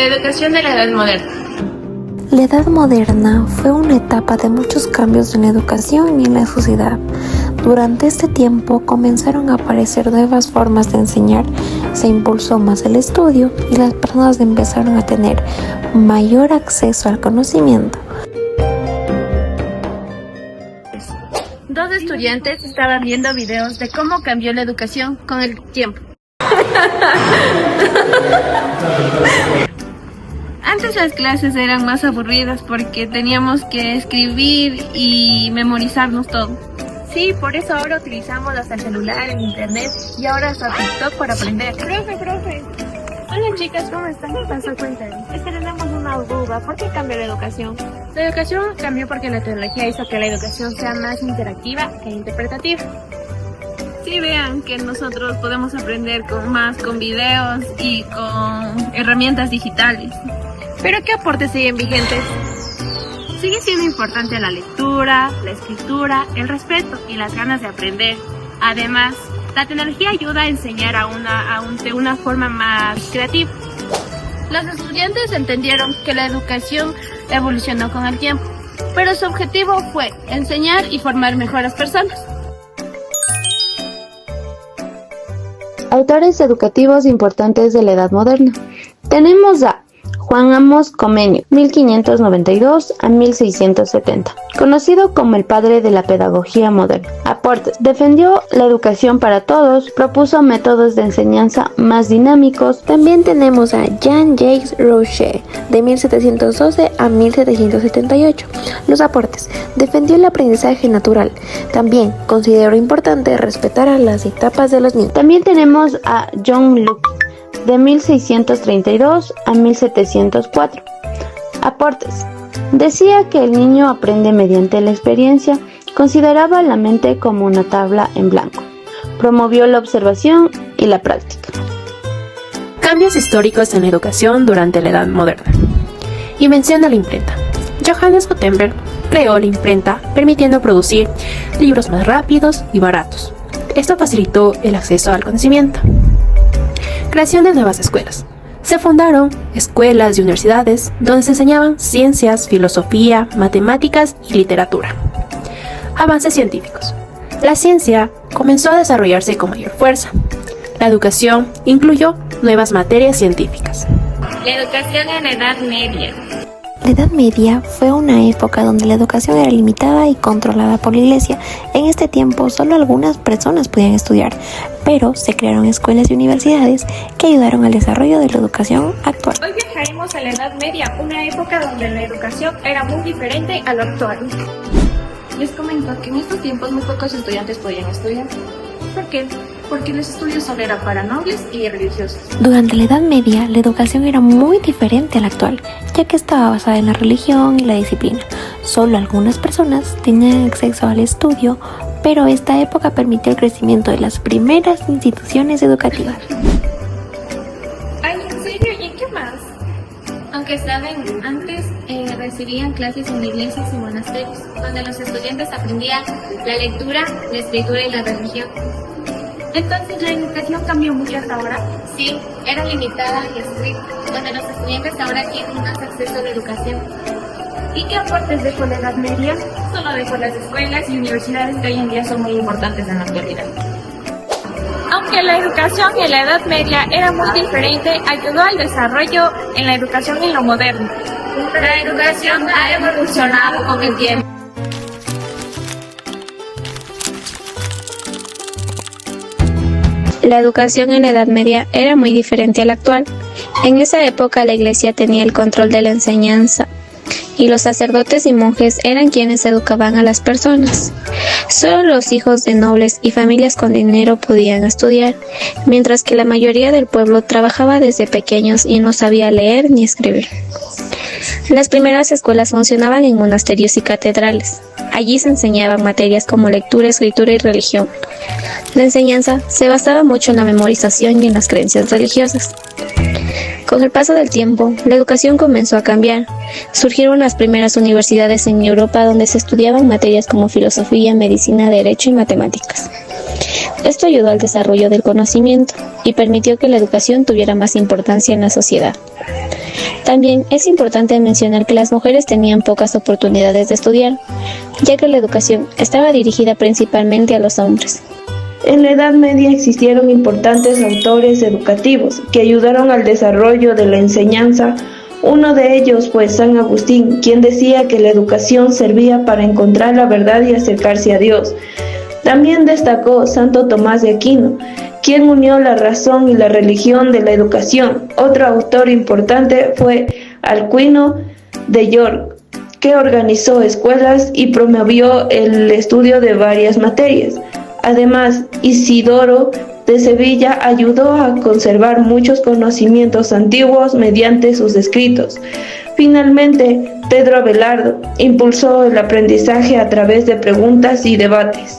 La educación de la edad moderna. La edad moderna fue una etapa de muchos cambios en la educación y en la sociedad. Durante este tiempo comenzaron a aparecer nuevas formas de enseñar, se impulsó más el estudio y las personas empezaron a tener mayor acceso al conocimiento. Dos estudiantes estaban viendo videos de cómo cambió la educación con el tiempo. Antes las clases eran más aburridas porque teníamos que escribir y memorizarnos todo. Sí, por eso ahora utilizamos hasta el celular, el internet y ahora hasta TikTok para aprender. Profe. Hola chicas, ¿cómo están? ¿Qué pasó? Cuéntame. Es que tenemos una duda. ¿Por qué cambió la educación? La educación cambió porque la tecnología hizo que la educación sea más interactiva e interpretativa. Sí, vean que nosotros podemos aprender con videos y con herramientas digitales. ¿Pero qué aportes siguen vigentes? Sigue siendo importante la lectura, la escritura, el respeto y las ganas de aprender. Además, la tecnología ayuda a enseñar de una forma más creativa. Los estudiantes entendieron que la educación evolucionó con el tiempo, pero su objetivo fue enseñar y formar mejores personas. Autores educativos importantes de la Edad Moderna. Tenemos a Juan Amos Comenio, 1592 a 1670, conocido como el padre de la pedagogía moderna. Aportes: defendió la educación para todos, propuso métodos de enseñanza más dinámicos. También tenemos a Jean-Jacques Rousseau, de 1712 a 1778. Los aportes: defendió el aprendizaje natural. También consideró importante respetar a las etapas de los niños. También tenemos a John Locke, de 1632 a 1704. Aportes: decía que el niño aprende mediante la experiencia, consideraba la mente como una tabla en blanco, promovió la observación y la práctica. Cambios históricos en la educación durante la Edad Moderna. Invención de la imprenta. Johannes Gutenberg creó la imprenta, permitiendo producir libros más rápidos y baratos. Esto facilitó el acceso al conocimiento. Creación de nuevas escuelas. Se fundaron escuelas y universidades donde se enseñaban ciencias, filosofía, matemáticas y literatura. Avances científicos. La ciencia comenzó a desarrollarse con mayor fuerza. La educación incluyó nuevas materias científicas. La educación en la Edad Media. La Edad Media fue una época donde la educación era limitada y controlada por la Iglesia. En este tiempo solo algunas personas podían estudiar, pero se crearon escuelas y universidades que ayudaron al desarrollo de la educación actual. Hoy viajaremos a la Edad Media, una época donde la educación era muy diferente a lo actual. Les comento que en estos tiempos muy pocos estudiantes podían estudiar. ¿Por qué? Porque los estudios solo eran para nobles y religiosos. Durante la Edad Media, la educación era muy diferente a la actual, ya que estaba basada en la religión y la disciplina. Solo algunas personas tenían acceso al estudio, pero esta época permitió el crecimiento de las primeras instituciones educativas. Ay, ¿en serio? ¿Y qué más? Aunque saben, antes recibían clases en iglesias y monasterios, donde los estudiantes aprendían la lectura, la escritura y la religión. Entonces, ¿la educación cambió mucho hasta ahora? Sí, era limitada y estricta, donde los estudiantes ahora tienen más acceso a la educación. ¿Y qué aportes dejó la Edad Media? Solo dejó las escuelas y universidades que hoy en día son muy importantes en la actualidad. Aunque la educación en la Edad Media era muy diferente, ayudó al desarrollo en la educación en lo moderno. La educación ha evolucionado con el tiempo. La educación en la Edad Media era muy diferente a la actual. En esa época la Iglesia tenía el control de la enseñanza y los sacerdotes y monjes eran quienes educaban a las personas. Solo los hijos de nobles y familias con dinero podían estudiar, mientras que la mayoría del pueblo trabajaba desde pequeños y no sabía leer ni escribir. Las primeras escuelas funcionaban en monasterios y catedrales. Allí se enseñaban materias como lectura, escritura y religión. La enseñanza se basaba mucho en la memorización y en las creencias religiosas. Con el paso del tiempo, la educación comenzó a cambiar. Surgieron las primeras universidades en Europa donde se estudiaban materias como filosofía, medicina, derecho y matemáticas. Esto ayudó al desarrollo del conocimiento y permitió que la educación tuviera más importancia en la sociedad. También es importante mencionar que las mujeres tenían pocas oportunidades de estudiar, ya que la educación estaba dirigida principalmente a los hombres. En la Edad Media existieron importantes autores educativos que ayudaron al desarrollo de la enseñanza. Uno de ellos fue San Agustín, quien decía que la educación servía para encontrar la verdad y acercarse a Dios. También destacó Santo Tomás de Aquino, quien unió la razón y la religión de la educación. Otro autor importante fue Alcuino de York, que organizó escuelas y promovió el estudio de varias materias. Además, Isidoro de Sevilla ayudó a conservar muchos conocimientos antiguos mediante sus escritos. Finalmente, Pedro Abelardo impulsó el aprendizaje a través de preguntas y debates.